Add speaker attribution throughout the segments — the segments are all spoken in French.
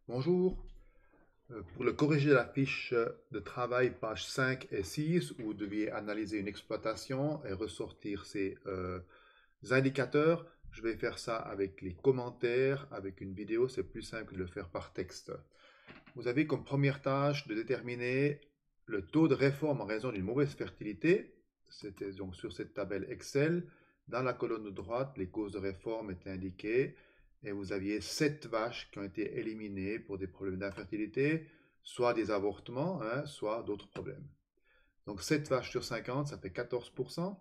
Speaker 1: Bonjour. Pour le corriger la fiche de travail, page 5 et 6, où vous deviez analyser une exploitation et ressortir ses indicateurs, je vais faire ça avec les commentaires, avec une vidéo, c'est plus simple de le faire par texte. Vous avez comme première tâche de déterminer le taux de réforme en raison d'une mauvaise fertilité. C'était donc sur cette tabelle Excel. Dans la colonne de droite, les causes de réforme étaient indiquées et vous aviez 7 vaches qui ont été éliminées pour des problèmes d'infertilité, soit des avortements, hein, soit d'autres problèmes. Donc 7 vaches sur 50, ça fait 14%.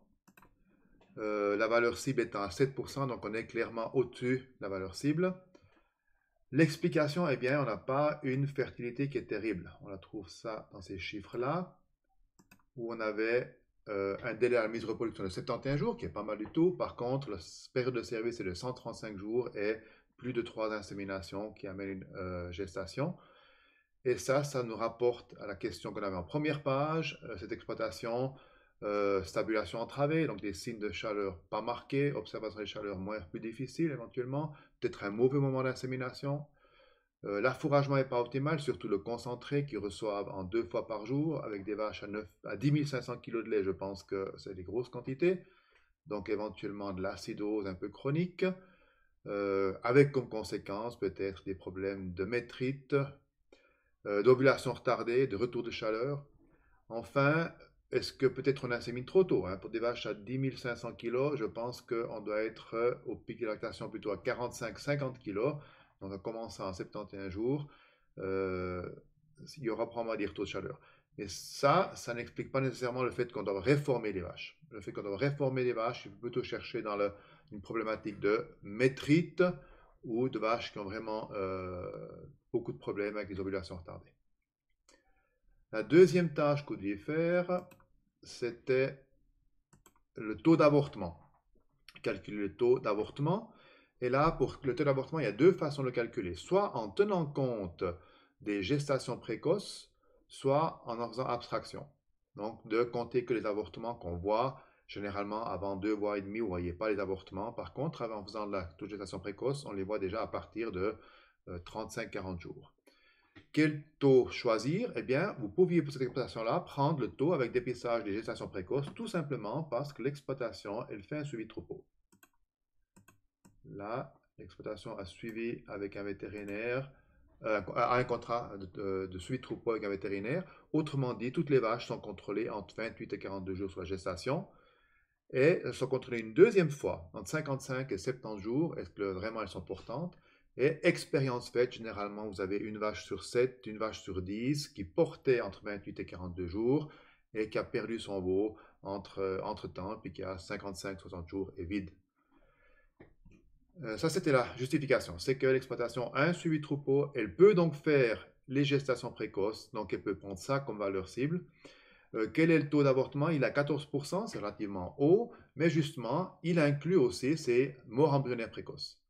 Speaker 1: La valeur cible étant à 7%, donc on est clairement au-dessus de la valeur cible. L'explication, eh bien, on n'a pas une fertilité qui est terrible. On la trouve ça dans ces chiffres-là, où on avait un délai à la mise de reproduction de 71 jours, qui est pas mal du tout. Par contre, la période de service est de 135 jours et plus de 3 inséminations qui amènent une gestation. Et ça nous rapporte à la question qu'on avait en première page, cette exploitation, stabulation entravée, donc des signes de chaleur pas marqués, observation des chaleurs moins plus difficile éventuellement, peut-être un mauvais moment d'insémination. L'affouragement n'est pas optimal, surtout le concentré qui reçoivent en 2 fois par jour, avec des vaches à 10 500 kg de lait, je pense que c'est des grosses quantités. Donc éventuellement de l'acidose un peu chronique, avec comme conséquence peut-être des problèmes de métrite, d'ovulation retardée, de retour de chaleur. Enfin, est-ce que peut-être on insémine trop tôt, hein? Pour des vaches à 10 500 kg, je pense qu'on doit être au pic de lactation plutôt à 45-50 kg. Donc en commençant à 71 jours, euh, il y aura probablement des retours de chaleur. Mais ça n'explique pas nécessairement le fait qu'on doit réformer les vaches. Le fait qu'on doit réformer les vaches, il faut plutôt chercher dans une problématique de métrite ou de vaches qui ont vraiment beaucoup de problèmes avec les ovulations retardées. La deuxième tâche que vous deviez faire, c'était le taux d'avortement. Calculer le taux d'avortement. Et là, pour le taux d'avortement, il y a deux façons de le calculer. Soit en tenant compte des gestations précoces, soit en faisant abstraction. Donc, de compter que les avortements qu'on voit, généralement avant 2 mois et demi, vous ne voyez pas les avortements. Par contre, en faisant de la gestation précoce, on les voit déjà à partir de 35-40 jours. Quel taux choisir? Eh bien, vous pouviez pour cette exploitation-là prendre le taux avec dépistage des gestations précoces, tout simplement parce que l'exploitation, elle fait un suivi de troupeau. Là, l'exploitation a suivi avec un vétérinaire, a un contrat de suivi de troupeau avec un vétérinaire. Autrement dit, toutes les vaches sont contrôlées entre 28 et 42 jours sur la gestation et sont contrôlées une deuxième fois, entre 55 et 70 jours, est-ce que vraiment elles sont portantes. Et expérience faite, généralement, vous avez une vache sur 7, une vache sur 10 qui portait entre 28 et 42 jours et qui a perdu son veau entre-temps, puis qui a 55-60 jours et vide. Ça, c'était la justification. C'est que l'exploitation a un suivi de troupeau. Elle peut donc faire les gestations précoces. Donc, elle peut prendre ça comme valeur cible. Quel est le taux d'avortement? Il a 14%, c'est relativement haut. Mais justement, il inclut aussi ces morts embryonnaires précoces.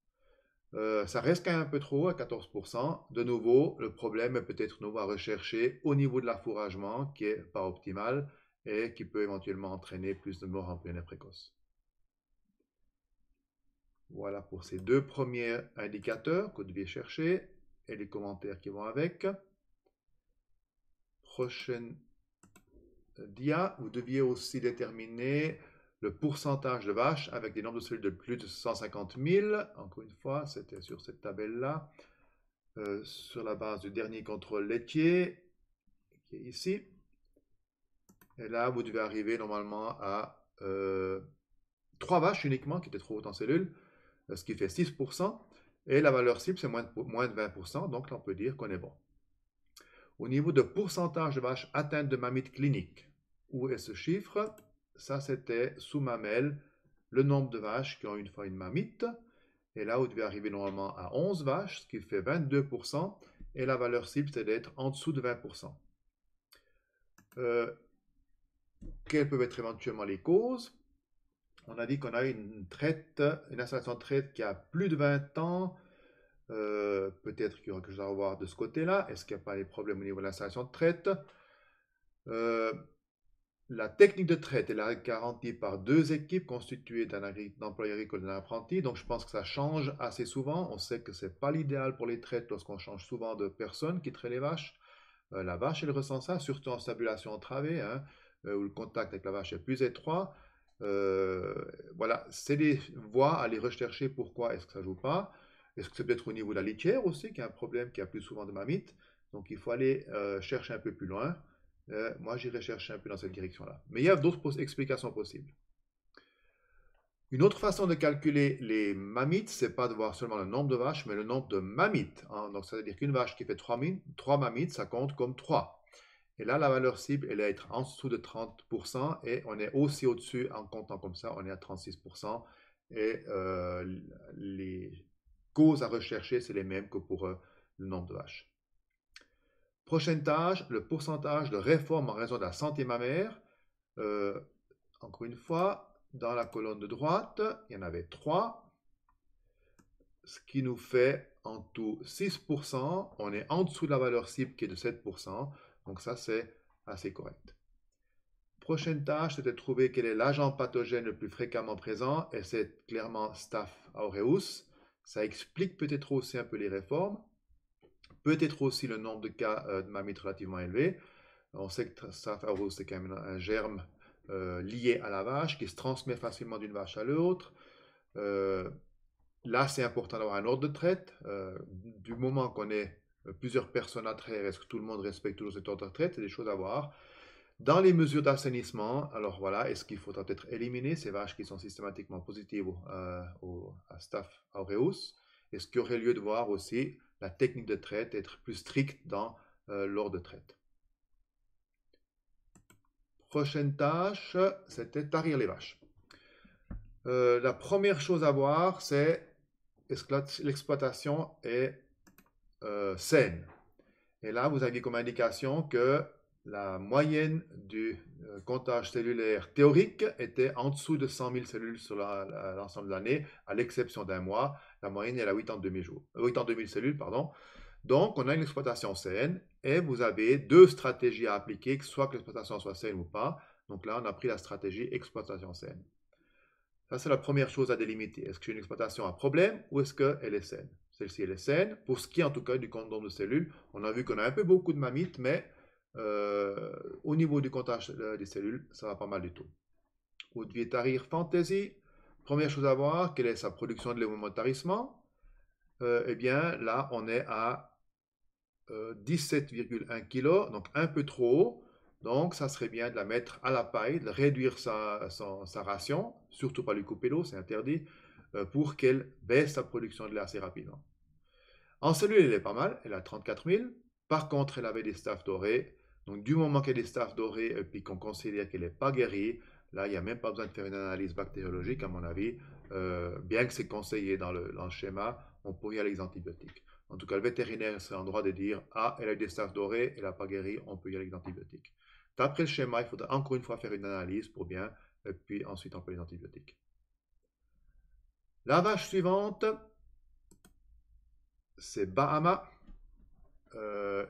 Speaker 1: Ça reste quand même un peu trop à 14%. De nouveau, le problème est peut-être nouveau à rechercher au niveau de l'affouragement, qui n'est pas optimal et qui peut éventuellement entraîner plus de morts embryonnaires précoces. Voilà pour ces deux premiers indicateurs que vous deviez chercher et les commentaires qui vont avec. Prochaine dia, vous deviez aussi déterminer le pourcentage de vaches avec des nombres de cellules de plus de 150 000. Encore une fois, c'était sur cette tabelle-là, sur la base du dernier contrôle laitier, qui est ici. Et là, vous devez arriver normalement à 3 vaches uniquement qui étaient trop hautes en cellules, ce qui fait 6%. Et la valeur cible, c'est moins de 20%, donc là, on peut dire qu'on est bon. Au niveau de pourcentage de vaches atteintes de mammites cliniques, où est ce chiffre? Ça, c'était sous mamelle, le nombre de vaches qui ont une fois une mammite. Et là, vous devez arriver normalement à 11 vaches, ce qui fait 22%. Et la valeur cible, c'est d'être en dessous de 20%. Quelles peuvent être éventuellement les causes? On a dit qu'on a une installation de traite qui a plus de 20 ans. Peut-être qu'il y aura quelque chose à revoir de ce côté-là. Est-ce qu'il n'y a pas des problèmes au niveau de l'installation de traite? La technique de traite elle est garantie par deux équipes constituées d'un employé agricole et d'un apprenti. Donc, je pense que ça change assez souvent. On sait que ce n'est pas l'idéal pour les traites lorsqu'on change souvent de personnes qui traitent les vaches. La vache, elle ressent ça, surtout en stabulation entravée, hein, où le contact avec la vache est plus étroit. Euh, voilà, c'est des voies à aller rechercher. Pourquoi est-ce que ça ne joue pas? Est-ce que c'est peut-être au niveau de la litière aussi, qui est un problème qui a plus souvent de mammites? Donc, il faut aller chercher un peu plus loin. Moi, j'irai chercher un peu dans cette direction-là. Mais il y a d'autres explications possibles. Une autre façon de calculer les mammites, c'est pas de voir seulement le nombre de vaches, mais le nombre de mammites, hein. Donc, ça veut dire qu'une vache qui fait 3 mammites, ça compte comme 3. Et là, la valeur cible, elle est à être en dessous de 30%, et on est aussi au-dessus en comptant comme ça, on est à 36%. Et les causes à rechercher, c'est les mêmes que pour le nombre de vaches. Prochaine tâche, le pourcentage de réforme en raison de la santé mammaire. Euh, Encore une fois, dans la colonne de droite, il y en avait 3, ce qui nous fait en tout 6%. On est en dessous de la valeur cible qui est de 7%. Donc ça, c'est assez correct. Prochaine tâche, c'était de trouver quel est l'agent pathogène le plus fréquemment présent, et c'est clairement Staph aureus. Ça explique peut-être aussi un peu les réformes, peut-être aussi le nombre de cas de mammites relativement élevé. On sait que Staph aureus, c'est quand même un germe lié à la vache qui se transmet facilement d'une vache à l'autre. Là, c'est important d'avoir un ordre de traite. Du moment qu'on est plusieurs personnes à traire, est-ce que tout le monde respecte toujours cet ordre de traite? C'est des choses à voir. Dans les mesures d'assainissement, alors voilà, est-ce qu'il faudra peut-être éliminer ces vaches qui sont systématiquement positives à Staph aureus? Est-ce qu'il y aurait lieu de voir aussi la technique de traite être plus stricte dans l'ordre de traite? Prochaine tâche, c'était tarir les vaches. La première chose à voir, c'est est-ce que l'exploitation est saine? Et là, vous aviez comme indication que la moyenne du comptage cellulaire théorique était en dessous de 100 000 cellules sur l'ensemble de l'année, à l'exception d'un mois. La moyenne est à 82 000 cellules, pardon. Donc, on a une exploitation saine et vous avez deux stratégies à appliquer, que soit que l'exploitation soit saine ou pas. Donc là, on a pris la stratégie exploitation saine. Ça, c'est la première chose à délimiter. Est-ce que j'ai une exploitation à problème ou est-ce qu'elle est saine? Celle-ci, elle est saine. Pour ce qui est en tout cas du compte nombre de cellules, on a vu qu'on a un peu beaucoup de mammites, mais au niveau du comptage des cellules, ça va pas mal du tout. Au Tarir Fantasy, première chose à voir, quelle est sa production de lait au moment de tarissement? Eh bien, là, on est à 17,1 kg, donc un peu trop haut. Donc, ça serait bien de la mettre à la paille, de réduire sa ration, surtout pas lui couper l'eau, c'est interdit, pour qu'elle baisse sa production de lait assez rapidement. En cellule, elle est pas mal, elle a 34 000. Par contre, elle avait des staffs dorés. Donc, du moment qu'elle a des staffs dorés et puis qu'on considère qu'elle n'est pas guérie, là, il n'y a même pas besoin de faire une analyse bactériologique, à mon avis. Bien que c'est conseillé dans le schéma, on pourrait y aller avec les antibiotiques. En tout cas, le vétérinaire serait en droit de dire ah, elle a des staffs dorés, elle n'a pas guéri, on peut y aller avec les antibiotiques. D'après le schéma, il faudra encore une fois faire une analyse pour bien, et puis ensuite on peut les antibiotiques. La vache suivante, c'est Bahama.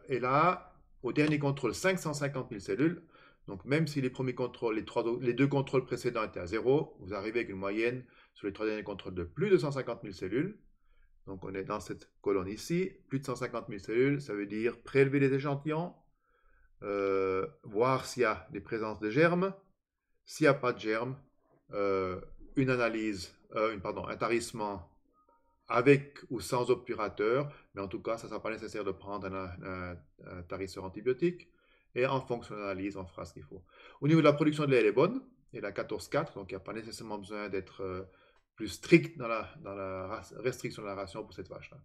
Speaker 1: Et là, au dernier contrôle, 550 000 cellules. Donc, même si les premiers contrôles, les deux contrôles précédents étaient à 0, vous arrivez avec une moyenne sur les 3 derniers contrôles de plus de 150 000 cellules. Donc, on est dans cette colonne ici. Plus de 150 000 cellules, ça veut dire prélever les échantillons, voir s'il y a des présences de germes. S'il n'y a pas de germes, une analyse, un tarissement avec ou sans obturateur, mais en tout cas, ça ne sera pas nécessaire de prendre un tarisseur antibiotique. Et en fonction de l'analyse, on fera ce qu'il faut. Au niveau de la production de lait, elle est bonne. Elle est à 14,4, donc il n'y a pas nécessairement besoin d'être plus strict dans la restriction de la ration pour cette vache-là.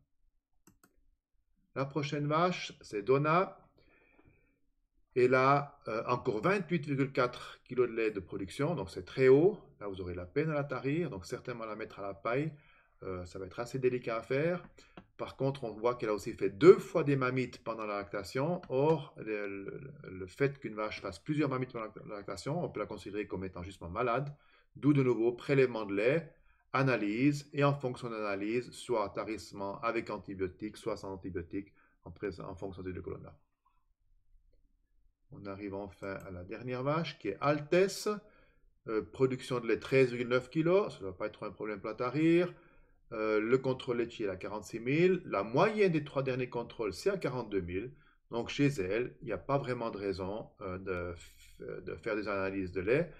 Speaker 1: La prochaine vache, c'est Donna. Elle a encore 28,4 kg de lait de production, donc c'est très haut. Là, vous aurez la peine à la tarir, donc certainement la mettre à la paille. Ça va être assez délicat à faire. Par contre, on voit qu'elle a aussi fait 2 fois des mammites pendant la lactation. Or, le fait qu'une vache fasse plusieurs mammites pendant la lactation, on peut la considérer comme étant justement malade. D'où de nouveau prélèvement de lait, analyse, et en fonction de l'analyse, soit tarissement avec antibiotiques, soit sans antibiotiques, en fonction des deux colonnes-là. On arrive enfin à la dernière vache qui est Altesse. Production de lait 13,9 kg, ça ne doit pas être un problème plat à rire. Le contrôle laitier est à 46 000. La moyenne des 3 derniers contrôles, c'est à 42 000. Donc chez elle, il n'y a pas vraiment de raison de faire des analyses de lait.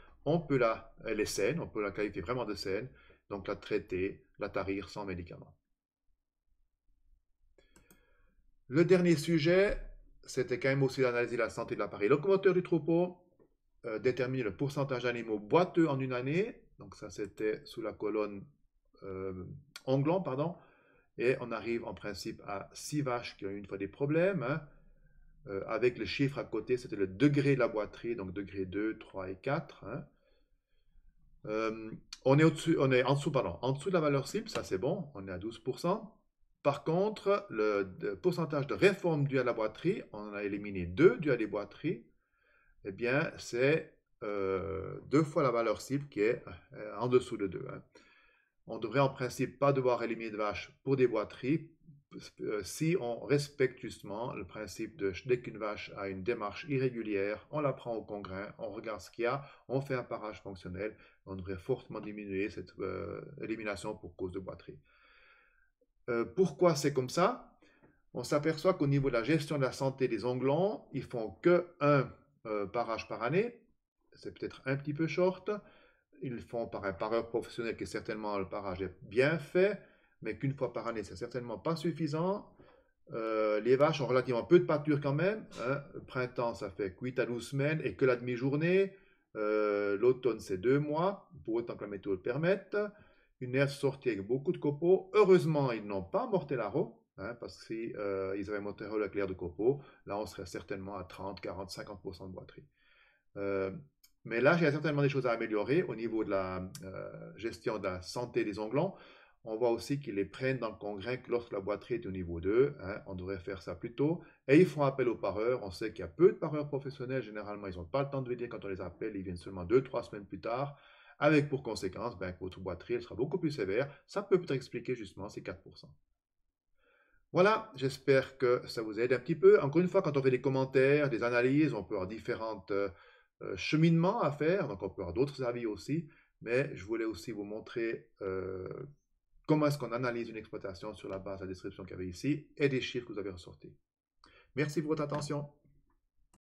Speaker 1: Elle est saine, on peut la qualifier vraiment de saine, donc la traiter, la tarir sans médicaments. Le dernier sujet, c'était quand même aussi d'analyser la santé de l'appareil locomoteur du troupeau, déterminer le pourcentage d'animaux boiteux en une année, donc ça c'était sous la colonne Onglon, pardon, et on arrive en principe à 6 vaches qui ont eu une fois des problèmes, hein. Avec le chiffre à côté, c'était le degré de la boiterie, donc degré 2, 3 et 4. Hein. On est en dessous, pardon, en dessous de la valeur cible, ça c'est bon, on est à 12%. Par contre, le pourcentage de réforme due à la boiterie, on en a éliminé 2 dû à des boiteries, eh bien c'est 2 fois la valeur cible qui est en dessous de 2. Hein. On devrait en principe pas devoir éliminer de vaches pour des boiteries si on respecte justement le principe de dès qu'une vache a une démarche irrégulière, on la prend au congrain, on regarde ce qu'il y a, on fait un parage fonctionnel, on devrait fortement diminuer cette élimination pour cause de boiterie. Pourquoi c'est comme ça? On s'aperçoit qu'au niveau de la gestion de la santé des onglons, ils font que un parage par année, c'est peut-être un petit peu short. Ils le font par un pareur professionnel qui est certainement le parage est bien fait, mais qu'une fois par année, c'est certainement pas suffisant. Les vaches ont relativement peu de pâture quand même. Hein. Le printemps, ça fait 8 à 12 semaines et que la demi-journée. L'automne, c'est 2 mois, pour autant que la météo le permette. Une herse sortie avec beaucoup de copeaux. Heureusement, ils n'ont pas mortellaro, hein, parce que si ils avaient mortellaro avec l'air de copeaux, là, on serait certainement à 30, 40, 50% de boiterie. Mais là, il y a certainement des choses à améliorer au niveau de la gestion de la santé des onglons. On voit aussi qu'ils les prennent dans le congrain que lorsque la boiterie est au niveau 2, hein, on devrait faire ça plus tôt. Et ils font appel aux pareurs. On sait qu'il y a peu de pareurs professionnels. Généralement, ils n'ont pas le temps de venir quand on les appelle. Ils viennent seulement 2-3 semaines plus tard. Avec pour conséquence que votre boiterie elle sera beaucoup plus sévère. Ça peut peut-être expliquer justement ces 4%. Voilà, j'espère que ça vous aide un petit peu. Encore une fois, quand on fait des commentaires, des analyses, on peut avoir différentes cheminements à faire, donc on peut avoir d'autres avis aussi, mais je voulais aussi vous montrer comment est-ce qu'on analyse une exploitation sur la base de la description qu'il y avait ici et des chiffres que vous avez ressortis. Merci pour votre attention.